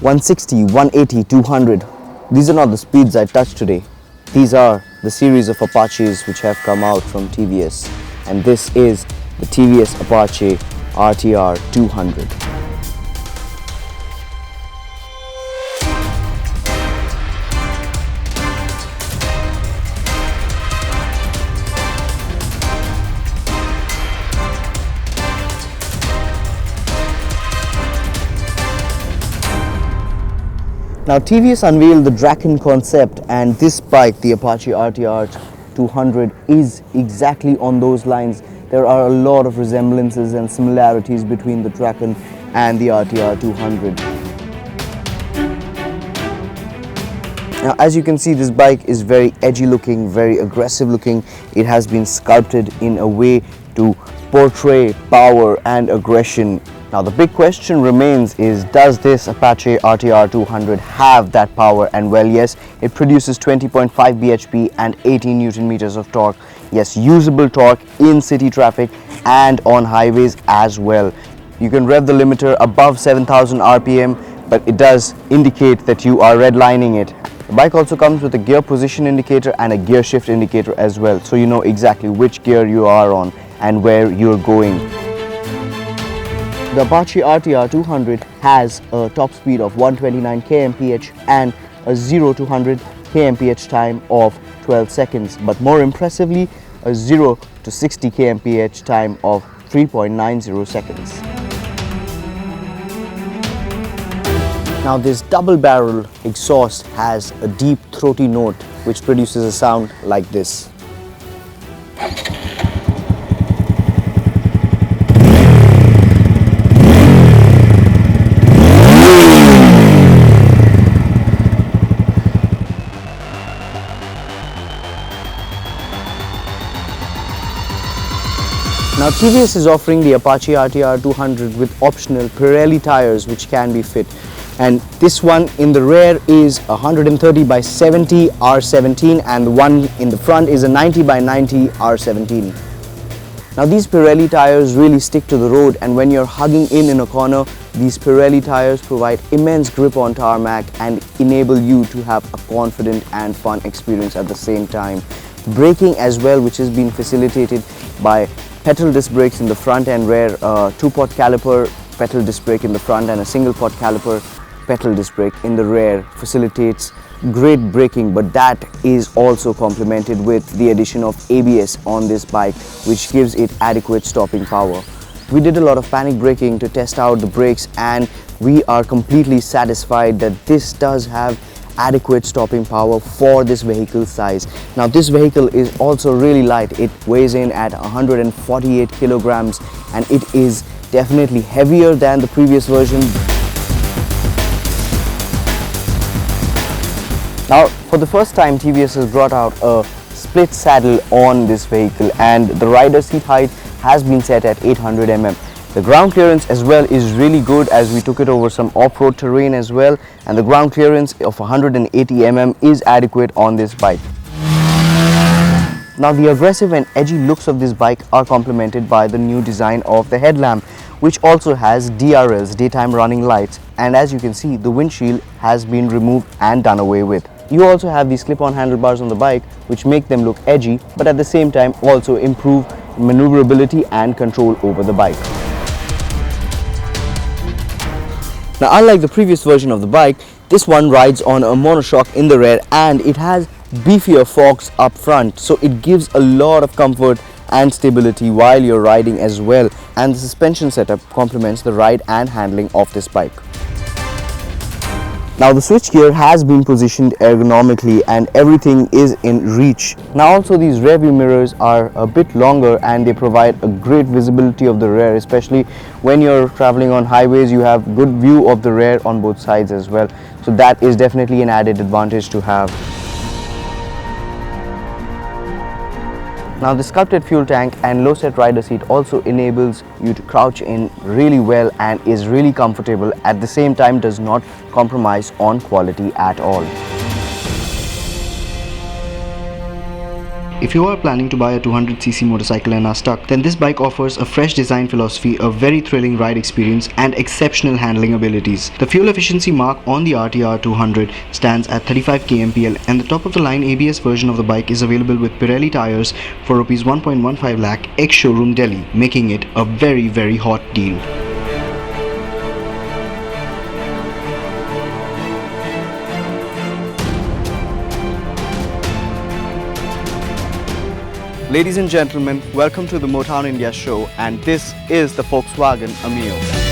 160, 180, 200. These are not the speeds I touched today. These are the series of Apaches which have come out from TVS, and this is the TVS Apache RTR 200. Now TVS unveiled the Draken concept, and this bike, the Apache RTR 200, is exactly on those lines. There are a lot of resemblances and similarities between the Draken and the RTR 200. Now as you can see, this bike is very edgy looking, very aggressive looking. It has been sculpted in a way to portray power and aggression. Now the big question remains is, does this Apache RTR 200 have that power? And well, yes, it produces 20.5 bhp and 18 Newton meters of torque. Yes, usable torque in city traffic and on highways as well. You can rev the limiter above 7,000 RPM, but it does indicate that you are redlining it. The bike also comes with a gear position indicator and a gear shift indicator as well, so you know exactly which gear you are on and where you're going. The Apache RTR 200 has a top speed of 129 kmph and a 0 to 100 kmph time of 12 seconds, but more impressively, a 0 to 60 kmph time of 3.90 seconds. Now this double barrel exhaust has a deep throaty note which produces a sound like this. Now TVS is offering the Apache RTR 200 with optional Pirelli tires which can be fit, and this one in the rear is 130 by 70 R17 and the one in the front is a 90 by 90 R17. Now these Pirelli tires really stick to the road, and when you're hugging in a corner, these Pirelli tires provide immense grip on tarmac and enable you to have a confident and fun experience at the same time. Braking as well, which has been facilitated by pedal disc brakes in the front and rear, two-pot caliper pedal disc brake in the front and a single-pot caliper pedal disc brake in the rear, facilitates great braking, but that is also complemented with the addition of ABS on this bike, which gives it adequate stopping power. We did a lot of panic braking to test out the brakes, and we are completely satisfied that this does have adequate stopping power for this vehicle size. Now this vehicle is also really light. It weighs in at 148 kilograms and it is definitely heavier than the previous version. Now for the first time, TVS has brought out a split saddle on this vehicle, and the rider seat height has been set at 800 mm. The ground clearance as well is really good, as we took it over some off-road terrain as well, and the ground clearance of 180 mm is adequate on this bike. Now the aggressive and edgy looks of this bike are complemented by the new design of the headlamp, which also has DRLs, daytime running lights, and as you can see, the windshield has been removed and done away with. You also have these clip-on handlebars on the bike which make them look edgy, but at the same time also improve maneuverability and control over the bike. Now unlike the previous version of the bike, this one rides on a monoshock in the rear and it has beefier forks up front, so it gives a lot of comfort and stability while you're riding as well, and the suspension setup complements the ride and handling of this bike. Now the switchgear has been positioned ergonomically and everything is in reach. Now also these rear view mirrors are a bit longer and they provide a great visibility of the rear, especially when you're traveling on highways. You have good view of the rear on both sides as well, so that is definitely an added advantage to have. Now the sculpted fuel tank and low set rider seat also enables you to crouch in really well and is really comfortable, at the same time does not compromise on quality at all. If you are planning to buy a 200cc motorcycle and are stuck, then this bike offers a fresh design philosophy, a very thrilling ride experience and exceptional handling abilities. The fuel efficiency mark on the RTR 200 stands at 35 kmpl and the top of the line ABS version of the bike is available with Pirelli tires for Rs 1.15 lakh ex-showroom Delhi, making it a very hot deal. Ladies and gentlemen, welcome to the Motown India show, and this is the Volkswagen Ameo.